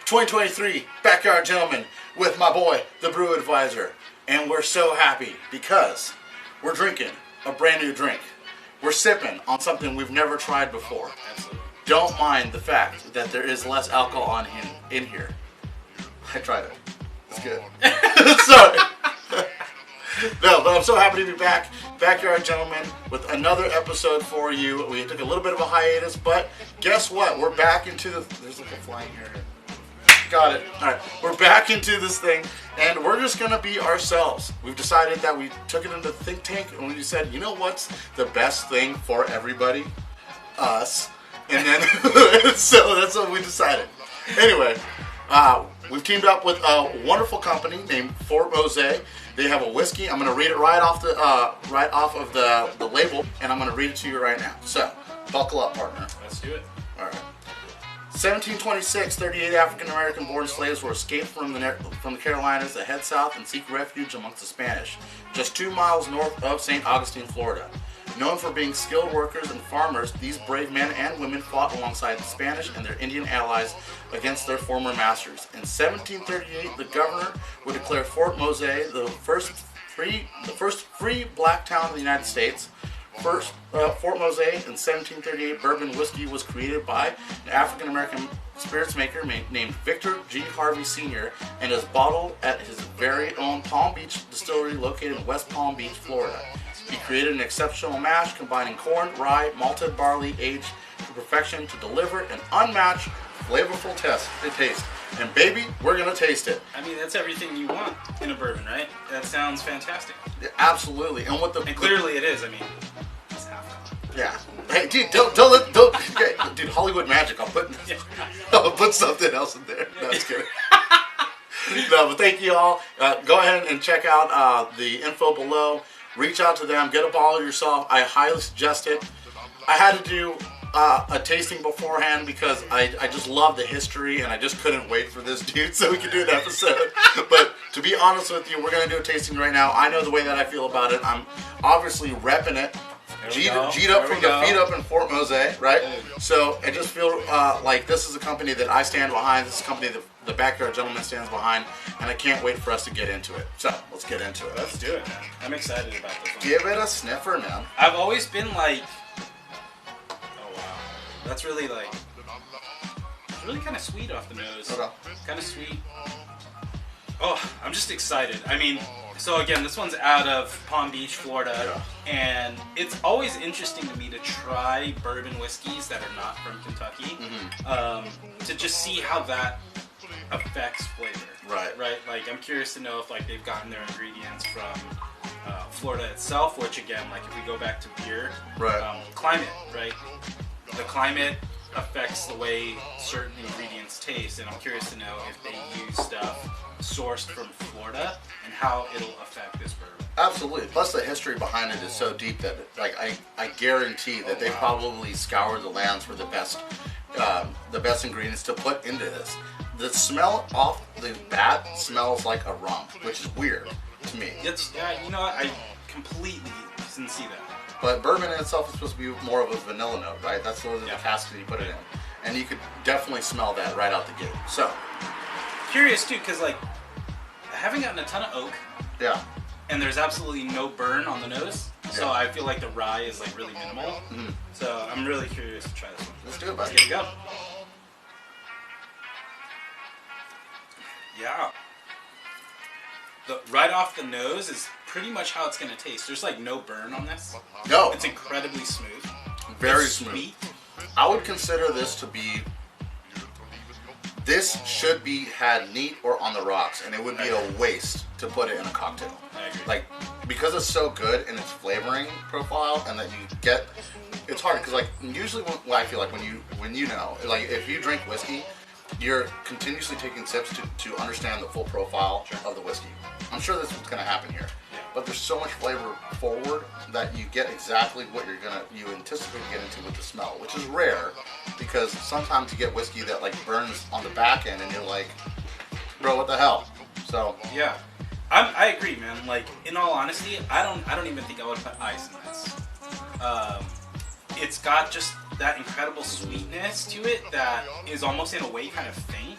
2023 Backyard Gentleman with my boy, the Brew Advisor. And we're so happy because we're drinking a brand new drink. We're sipping on something we've never tried before. Absolutely. Don't mind the fact that there is less alcohol in here. I tried it. It's good. Sorry. No, but I'm so happy to be back. Backyard Gentleman with another episode for you. We took a little bit of a hiatus, but guess what? We're back into the... There's like a flying here. Got it. Alright, we're back into this thing, and we're just going to be ourselves. We've decided that we took it into think tank, and we said, you know what's the best thing for everybody? Us. And then, so that's what we decided. Anyway, we've teamed up with a wonderful company named Fort Mosé. They have a whiskey. I'm going to read it right off of the label, and I'm going to read it to you right now. So, buckle up, partner. Let's do it. All right. 1726, 38 African-American born slaves were escaped from the Carolinas to head south and seek refuge amongst the Spanish, just 2 miles north of St. Augustine, Florida. Known for being skilled workers and farmers, these brave men and women fought alongside the Spanish and their Indian allies against their former masters. In 1738, the governor would declare Fort Mosé the first free black town in the United States. First, Fort Mosé in 1738 bourbon whiskey was created by an African-American spirits maker named Victor G. Harvey Sr. and is bottled at his very own Palm Beach distillery located in West Palm Beach, Florida. He created an exceptional mash combining corn, rye, malted barley aged to perfection to deliver an unmatched, flavorful taste. And baby, we're going to taste it. I mean, that's everything you want in a bourbon, right? That sounds fantastic. Yeah, absolutely. And clearly it is. I mean, it's half gone. Yeah. Hey, dude, don't. Okay, dude, Hollywood magic. I'll put something else in there. No, just kidding. No, but thank you all. Go ahead and check out the info below. Reach out to them. Get a bottle yourself. I highly suggest it. I had to do a tasting beforehand because I just love the history and I just couldn't wait for this dude so we could do an episode. But to be honest with you, we're going to do a tasting right now. I know the way that I feel about it. I'm obviously repping it. G'd up from the feet up in Fort Mosé, right? So I just feel like this is a company that I stand behind. This is a company that the Backyard Gentleman stands behind, and I can't wait for us to get into it. So let's get into it. Let's do it, man. I'm excited about this one. Give it a sniffer, man. I've always been like, oh wow, that's really like, it's really kind of sweet off the nose. Okay. Kind of sweet. Oh, I'm just excited. I mean, so again, this one's out of Palm Beach, Florida, and it's always interesting to me to try bourbon whiskeys that are not from Kentucky, to just see how that affects flavor. Right. Right. Like, I'm curious to know if like they've gotten their ingredients from Florida itself, which again, like if we go back to beer, climate, right? The climate affects the way certain ingredients taste, and I'm curious to know if they use stuff sourced from Florida and how it'll affect this bourbon. Absolutely. Plus the history behind it is so deep that like I guarantee that they probably scoured the lands for the best ingredients to put into this. The smell off the bat smells like a rum, which is weird to me. You know what? I completely didn't see that. But bourbon in itself is supposed to be more of a vanilla note, right? That's the cask that you put it in. And you could definitely smell that right out the gate. So, curious too, because like I haven't gotten a ton of oak. Yeah. And there's absolutely no burn on the nose. So I feel like the rye is like really minimal. So I'm really curious to try this one. Let's do it, buddy. Let's get it go. Yeah. Right off the nose is pretty much how it's going to taste. There's like no burn on this. No. It's incredibly smooth. Very it's smooth. Sweet. I would consider this to be... This should be had neat or on the rocks, and it would be a waste to put it in a cocktail. I agree. Like, because it's so good in its flavoring profile, and that you get... It's hard, because like, usually I feel like when you know, like if you drink whiskey, you're continuously taking sips to understand the full profile of the whiskey. I'm sure that's what's going to happen here. But there's so much flavor forward that you get exactly what you anticipate getting into with the smell, which is rare because sometimes you get whiskey that like burns on the back end and you're like, bro, what the hell? So yeah, I agree, man. Like in all honesty, I don't even think I would put ice in this. It's got just that incredible sweetness to it that is almost in a way kind of faint.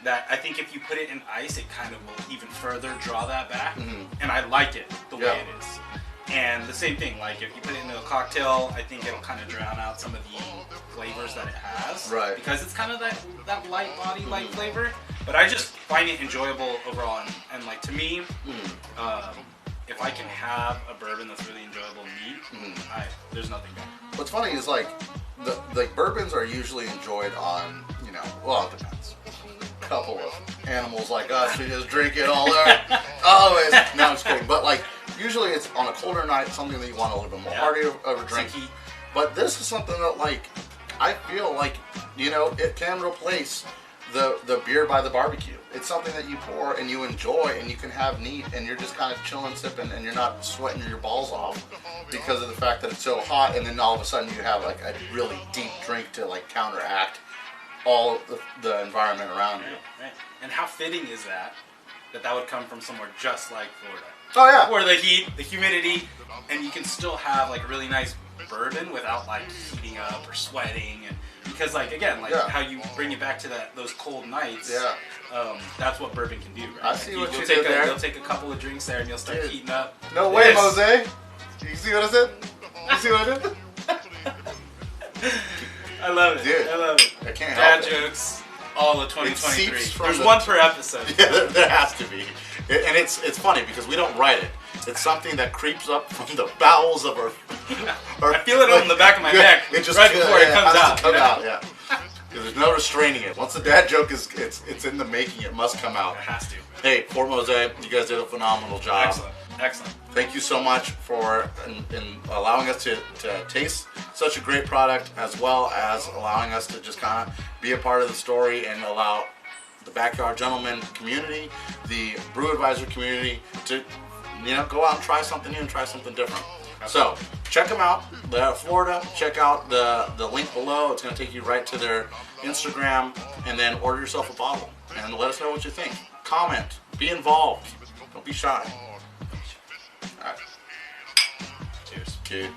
that I think if you put it in ice, it kind of will even further draw that back. And I like it the way it is. And the same thing, like if you put it into a cocktail, I think it'll kind of drown out some of the flavors that it has. Right. Because it's kind of that light body, light flavor. But I just find it enjoyable overall. And like to me, if I can have a bourbon that's really enjoyable neat, there's nothing better. What's funny is like the bourbons are usually enjoyed on, you know, well, it depends. A couple of animals like us who just drink it all day. Always. No, I'm just kidding. But like usually it's on a colder night, something that you want a little bit more hearty of a drink. But this is something that like I feel like, you know, it can replace the beer by the barbecue. It's something that you pour and you enjoy and you can have neat and you're just kind of chilling, sipping, and you're not sweating your balls off because of the fact that it's so hot, and then all of a sudden you have like a really deep drink to like counteract all the environment around you. Right. And how fitting is that would come from somewhere just like Florida? Oh yeah. Where the heat, the humidity, and you can still have like a really nice bourbon without like heating up or sweating, and because like again, like how you bring it back to those cold nights. Yeah. That's what bourbon can do, right? I see what you did there. You'll take a couple of drinks there and you'll start heating up. No way, Mosé. You see what I said? You see what I did? I love it. Dude, I love it. I can't help it. Dad jokes, all of 2023. There's one per episode. Yeah, there has to be. And it's funny because we don't write it. It's something that creeps up from the bowels of our I feel it on the back of my neck it just, right before it comes out. Come out, yeah. There's no restraining it. Once the dad joke it's in the making, it must come out. It has to. Hey, Fort Mosé, you guys did a phenomenal job. Excellent. Thank you so much for in allowing us to taste such a great product, as well as allowing us to just kind of be a part of the story and allow the Backyard Gentleman community, the Brew Advisor community to, you know, go out and try something new and try something different. So check them out. They're out of Florida. Check out the link below. It's going to take you right to their Instagram, and then order yourself a bottle and let us know what you think. Comment. Be involved. Don't be shy. All right. Cheers. Cheers.